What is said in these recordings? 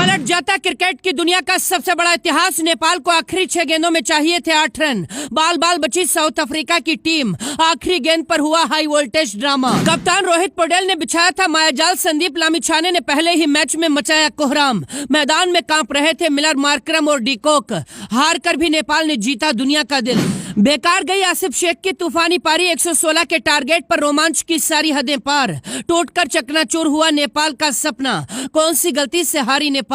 पलट जाता क्रिकेट की दुनिया का सबसे बड़ा इतिहास। नेपाल को आखिरी 6 गेंदों में चाहिए थे 8 रन। बाल बाल बची साउथ अफ्रीका की टीम। आखिरी गेंद पर हुआ हाई वोल्टेज ड्रामा। कप्तान रोहित पौडेल ने बिछाया था मायाजाल। संदीप लामिछाने ने पहले ही मैच में मचाया कोहराम। मैदान में कांप रहे थे मिलर, मार्करम और डिकॉक। हार कर भी नेपाल ने जीता दुनिया का दिल। बेकार गई आसिफ शेख की तूफानी पारी। 116 के टारगेट पर रोमांच की सारी हदें पार। टूटकर चकनाचूर हुआ नेपाल का सपना। कौन सी गलती से हारी नेपाल।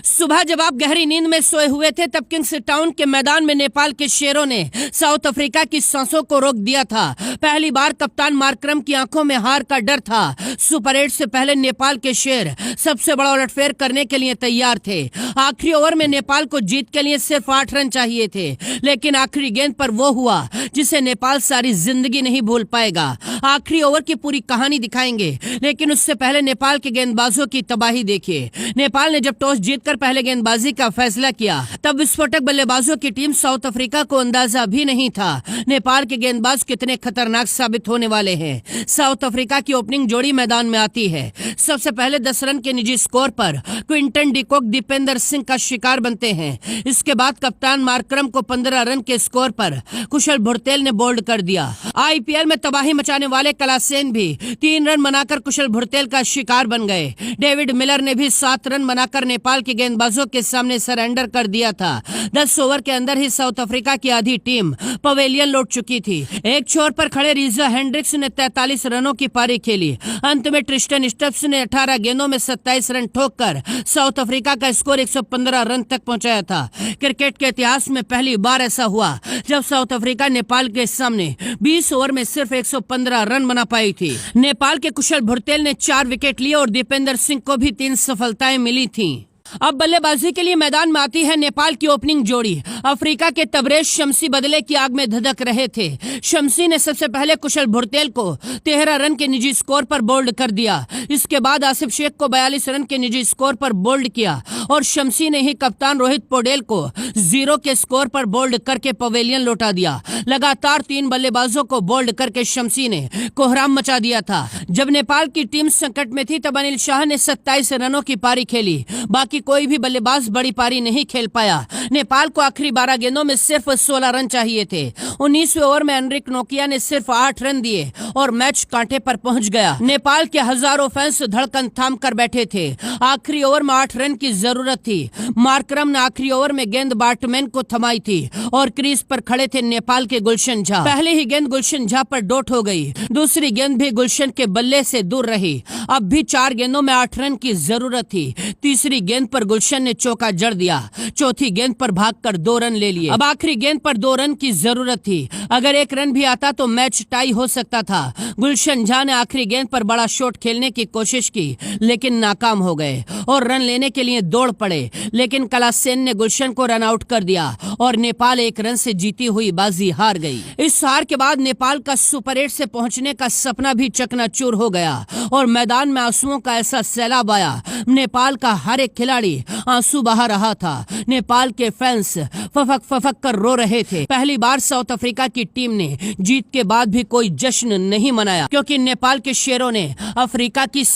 सुबह जब आप गहरी नींद में सोए हुए थे तब किंग्स टाउन के मैदान में नेपाल के शेरों ने साउथ अफ्रीका की सांसों को रोक दिया था। पहली बार कप्तान मार्करम की आंखों में हार का डर था। सुपर 8 से पहले नेपाल के शेर सबसे बड़ा उलटफेर करने के लिए तैयार थे। आखिरी ओवर में नेपाल को जीत के लिए सिर्फ 8 रन चाहिए थे, लेकिन आखिरी गेंद पर वो हुआ जिसे नेपाल सारी जिंदगी नहीं भूल पाएगा। आखिरी ओवर की पूरी कहानी दिखाएंगे, लेकिन उससे पहले नेपाल के गेंदबाजों की तबाही देखिए। नेपाल ने जब टॉस जीतकर पहले गेंदबाजी का फैसला किया तब विस्फोटक बल्लेबाजों की टीम साउथ अफ्रीका को अंदाजा भी नहीं था नेपाल के गेंदबाज कितने खतरनाक साबित होने वाले हैं। साउथ अफ्रीका की ओपनिंग जोड़ी मैदान में आती है। सबसे पहले 10 रन के निजी स्कोर पर क्विंटन डिकॉक दीपेंद्र सिंह का शिकार बनते हैं। इसके बाद कप्तान मार्करम को 15 रन के स्कोर पर कुशल भुरतेल ने बोल्ड कर दिया। आईपीएल में तबाही मचाने वाले कलासेन भी 3 रन बनाकर कुशल भुरतेल का शिकार बन गए। डेविड मिलर ने भी 7 रन बनाकर नेपाल के गेंदबाजों के सामने सरेंडर कर दिया था। 10 ओवर के अंदर ही साउथ अफ्रीका की आधी टीम पवेलियन लौट चुकी थी। एक छोर पर खड़े रीजा हेंड्रिक्स ने 43 रनों की पारी खेली। अंत में ट्रिस्टन स्टब्स ने 18 गेंदों में 27 रन ठोककर साउथ अफ्रीका का स्कोर 115 रन तक पहुंचाया था। क्रिकेट के इतिहास में पहली बार ऐसा हुआ जब साउथ अफ्रीका नेपाल के सामने 20 ओवर में सिर्फ 115 रन बना पाई थी। नेपाल के कुशल भुरतेल ने 4 विकेट लिए और दीपेंद्र सिंह को भी 3 सफलताएं मिली थीं। अब बल्लेबाजी के लिए मैदान में आती है नेपाल की ओपनिंग जोड़ी। अफ्रीका के तबरेज शमसी बदले की आग में धधक रहे थे। शमसी ने सबसे पहले कुशल भुरतेल को 13 रन के निजी स्कोर पर बोल्ड कर दिया। इसके बाद आसिफ शेख को 42 रन के निजी स्कोर पर बोल्ड किया और शमसी ने ही कप्तान रोहित पौडेल को 0 के स्कोर पर बोल्ड करके पवेलियन लौटा दिया। लगातार 3 बल्लेबाजों को बोल्ड करके शमसी ने कोहराम मचा दिया था। जब नेपाल की टीम संकट में थी तब अनिल शाह ने 27 रनों की पारी खेली। बाकी कोई भी बल्लेबाज बड़ी पारी नहीं खेल पाया। नेपाल को आखिरी 12 गेंदों में सिर्फ 16 रन चाहिए थे। 19वें ओवर में एनरिक नोकिया ने सिर्फ 8 रन दिए और मैच कांटे पर पहुंच गया। नेपाल के हजारों फैंस धड़कन थाम कर बैठे थे। आखिरी ओवर में 8 रन की जरूरत थी। मार्करम ने आखिरी ओवर में गेंद बाटमैन को थमाई थी और क्रीज पर खड़े थे नेपाल के गुलशन झा। पहले ही गेंद गुलशन झा पर डॉट हो गई। दूसरी गेंद भी गुलशन के बल्ले से दूर रही। अब भी 4 गेंदों में 8 रन की जरूरत थी। तीसरी गेंद पर गुलशन ने चौका जड़ दिया। चौथी गेंद पर भागकर 2 रन ले लिए। अब आखिरी गेंद पर 2 रन की जरूरत थी। अगर 1 रन भी आता तो मैच टाई हो सकता था। गुलशन झा ने आखिरी गेंद पर बड़ा शॉट खेलने की कोशिश की, लेकिन नाकाम हो गए और रन लेने के लिए दौड़ पड़े। लेकिन कलासेन ने गुलशन को रन आउट कर दिया और नेपाल 1 रन से जीती हुई बाजी हार गई। इस हार के बाद नेपाल का सुपर 8 से पहुंचने का सपना भी चकनाचूर हो गया और मैदान में आंसुओं का ऐसा सैलाब आया। नेपाल का हर एक खिलाड़ी आंसू बहा रहा था। नेपाल के फैंस फफक फफक कर रो रहे थे। पहली बार साउथ अफ्रीका की टीम ने जीत के बाद भी कोई जश्न नहीं मनाया, क्योंकि नेपाल के शेरों ने अफ्रीका की